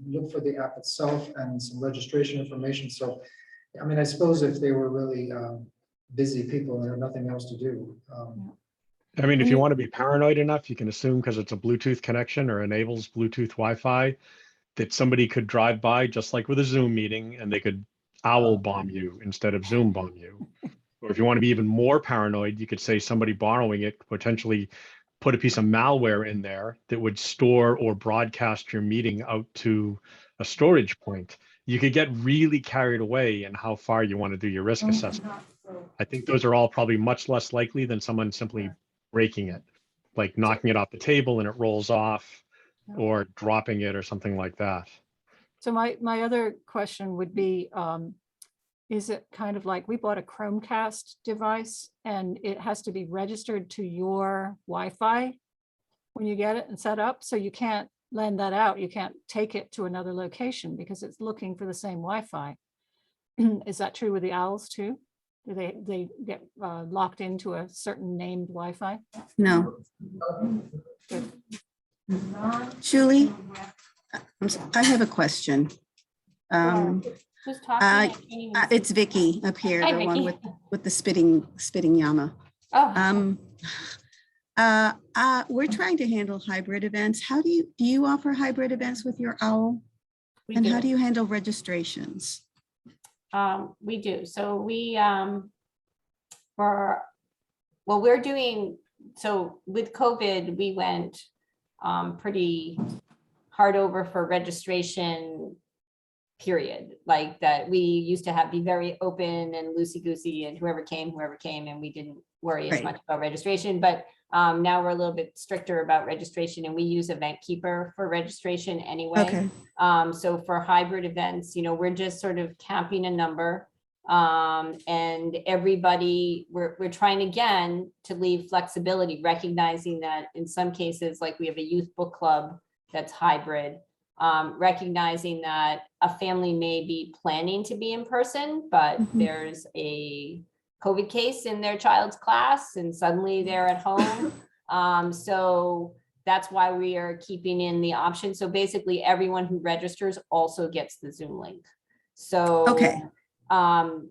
look for the app itself and some registration information. So, I mean, I suppose if they were really busy people and they have nothing else to do. I mean, if you want to be paranoid enough, you can assume because it's a Bluetooth connection or enables Bluetooth Wi-Fi, that somebody could drive by just like with a Zoom meeting and they could owl bomb you instead of Zoom bomb you. Or if you want to be even more paranoid, you could say somebody borrowing it could potentially put a piece of malware in there that would store or broadcast your meeting out to a storage point. You could get really carried away in how far you want to do your risk assessment. I think those are all probably much less likely than someone simply breaking it, like knocking it off the table and it rolls off, or dropping it or something like that. So my other question would be, is it kind of like we bought a Chromecast device and it has to be registered to your Wi-Fi when you get it and set up? So you can't lend that out. You can't take it to another location because it's looking for the same Wi-Fi. Is that true with the owls too? Do they get locked into a certain named Wi-Fi? No. Julie, I have a question. Who's talking? I can't even see. It's Vicky up here, Hi, the one Vicky. with the spitting llama. Oh, We're trying to handle hybrid events. How do you offer hybrid events with your owl? we And do. how do you handle registrations? We do. So we're doing, so with COVID, we went pretty hard over for registration, period. Like that we used to be very open and loosey-goosey and whoever came, and we didn't worry as Right. much about registration. But now we're a little bit stricter about registration, and we use Event Keeper for registration anyway. Okay, So for hybrid events, we're just sort of capping a number. And everybody, we're trying again to leave flexibility, recognizing that in some cases, like we have a youth book club that's hybrid, recognizing that a family may be planning to be in person, but Mhm. there's a COVID case in their child's class and suddenly they're at home. So that's why we are keeping in the option. So basically everyone who registers also gets the Zoom link. So Okay. and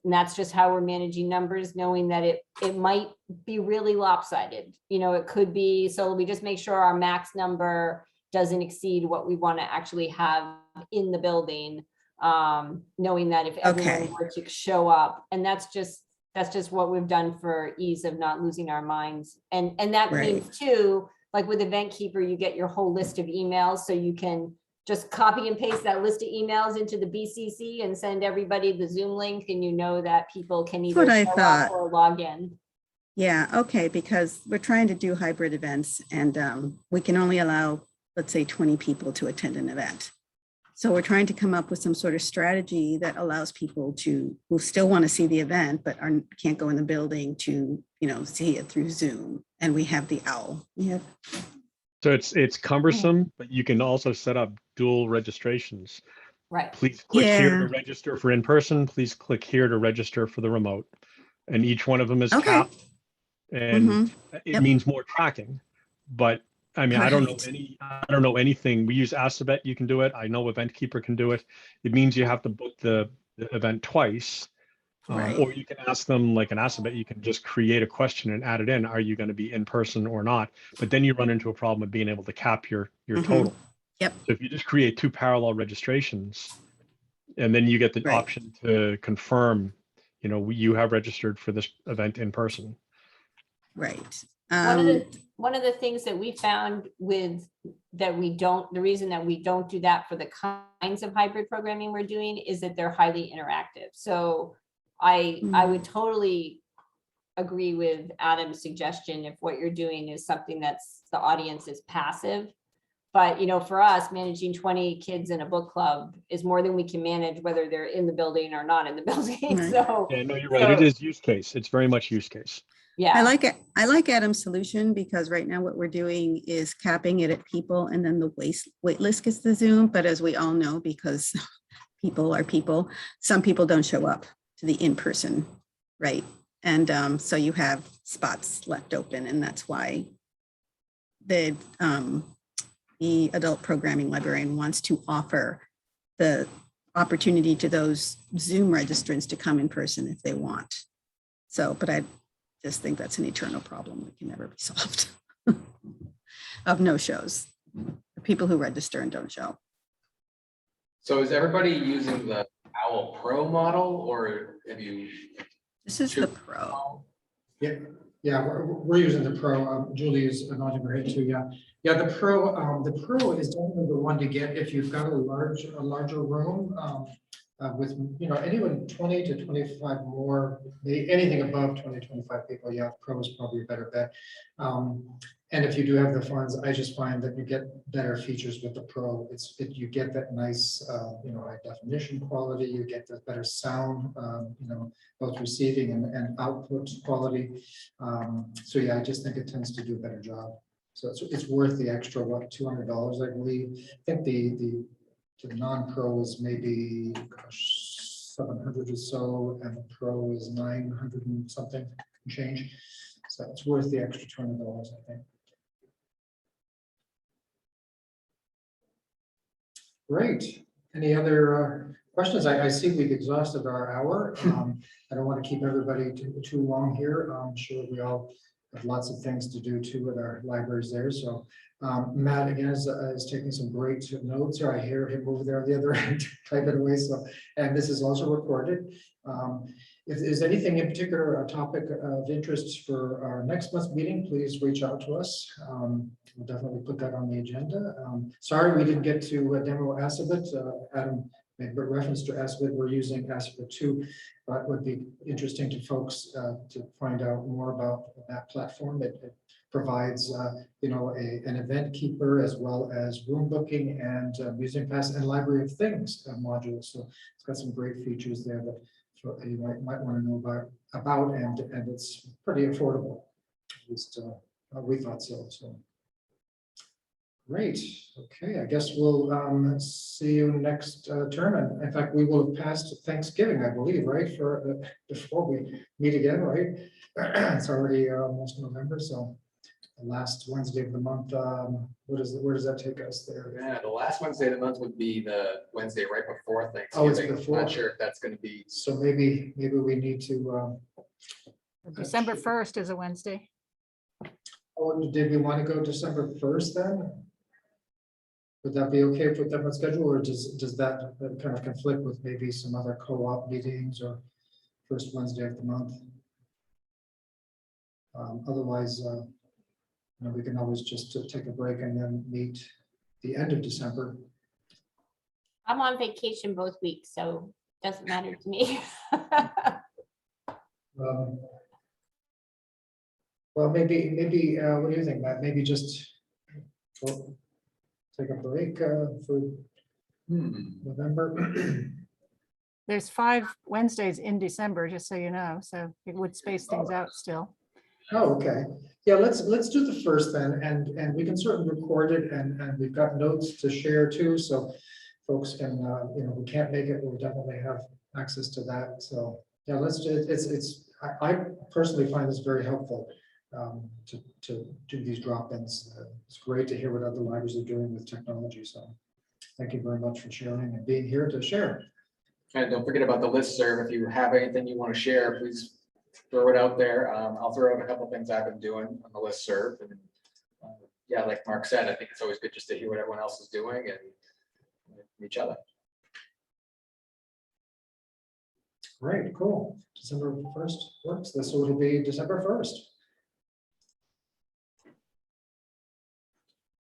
that's just how we're managing numbers, knowing that it might be really lopsided. It could be, so we just make sure our max number doesn't exceed what we want to actually have in the building. Knowing that if everyone Okay. were to show up, and that's just what we've done for ease of not losing our minds. And that means Right. too, like with Event Keeper, you get your whole list of emails, so you can just copy and paste that list of emails into the BCC and send everybody the Zoom link, and that people can either what I show up thought. or log in. Yeah, okay, because we're trying to do hybrid events and we can only allow, let's say, 20 people to attend an event. So we're trying to come up with some sort of strategy that allows people to, who still want to see the event, but can't go in the building to, see it through Zoom. And we have the OWL. We have, So it's cumbersome, but you can also set up dual registrations. Right. Please click here to Yeah. register for in-person. Please click here to register for the remote. And each one of them is Okay. capped. And Mhm. it Yep. means more tracking. But I mean, I don't Right. know anything. We use Assabet, you can do it. I know Event Keeper can do it. It means you have to book the event twice. Right. Or you can ask them like an Assabet, you can just create a question and add it in. Are you going to be in person or not? But then you run into a problem of being able to cap your Mhm. total. Yep. So if you just create 2 parallel registrations, and then you get the Right. option to confirm, you have registered for this event in person. Right. One of the things that we found the reason that we don't do that for the kinds of hybrid programming we're doing is that they're highly interactive. So I would totally agree with Adam's suggestion if what you're doing is something that's the audience is passive. But for us, managing 20 kids in a book club is more than we can manage, whether they're in the building or not in the building. Right. So Yeah, no, you're right. It is use case. It's very much use case. yeah, I like it. I like Adam's solution because right now what we're doing is capping it at people and then the wait list gets the Zoom. But as we all know, because people are people, some people don't show up to the in-person, right? And so you have spots left open, and that's why the adult programming librarian wants to offer the opportunity to those Zoom registrants to come in person if they want. So, but I just think that's an eternal problem that can never be solved of no shows, the people who register and don't show. So is everybody using the OWL Pro model, or have you? This is the Pro. Yeah, we're using the Pro. Julie is nodding her head too. Yeah, the Pro is definitely the one to get if you've got a larger room. With anyone 20 to 25 more, anything above 20, 25 people, yeah, Pro is probably a better bet. And if you do have the funds, I just find that you get better features with the Pro. You get that nice, high definition quality. You get the better sound, both receiving and output quality. So yeah, I just think it tends to do a better job. So it's worth the extra, what, $200, I believe. I think the non-pro is maybe, gosh, 700 or so, and the pro is 900 and something change. So it's worth the extra $20, I think. Great. Any other questions? I see we've exhausted our hour. I don't want to keep everybody too long here. I'm sure we all have lots of things to do too at our libraries there. So Matt again is taking some great notes here. I hear him over there on the other end, type it away. So, and this is also recorded. If there's anything in particular, a topic of interest for our next month's meeting, please reach out to us. We'll definitely put that on the agenda. Sorry we didn't get to demo Assabet. Adam made reference to Assabet. We're using Assabet 2, but it would be interesting to folks to find out more about that platform. It provides an event keeper as well as room booking and museum pass and library of things modules. So it's got some great features there that you might want to know about and it's pretty affordable. At least we thought so. So great. Okay, I guess we'll see you next term. And in fact, we will have passed Thanksgiving, I believe, right? For before we meet again, right? It's already almost November, so the last Wednesday of the month. Where does that take us there? Yeah, the last Wednesday of the month would be the Wednesday right before Oh, it's Thanksgiving. before. Not sure if that's going to be. So maybe we need to. December 1st is a Wednesday. Oh, did we want to go December 1st then? Would that be okay for them on schedule, or does that kind of conflict with maybe some other co-op meetings or first Wednesday of the month? Otherwise, we can always just take a break and then meet the end of December. I'm on vacation both weeks, so it doesn't matter to me. Well, maybe, what do you think, Matt? Maybe just well, take a break for November? There's 5 Wednesdays in December, just so you know, so it would space things out still. Oh, okay. Yeah, let's do the first then, and we can certainly record it, and we've got notes to share too, so folks can, who can't make it, will definitely have access to that. So, yeah, let's do it. I personally find this very helpful to do these drop-ins. It's great to hear what other libraries are doing with technology. So thank you very much for sharing and being here to share. And don't forget about the listserv. If you have anything you want to share, please throw it out there. I'll throw out a couple things I've been doing on the listserv. And yeah, like Mark said, I think it's always good just to hear what everyone else is doing and each other. Great, cool. December 1st works. This will be December 1st.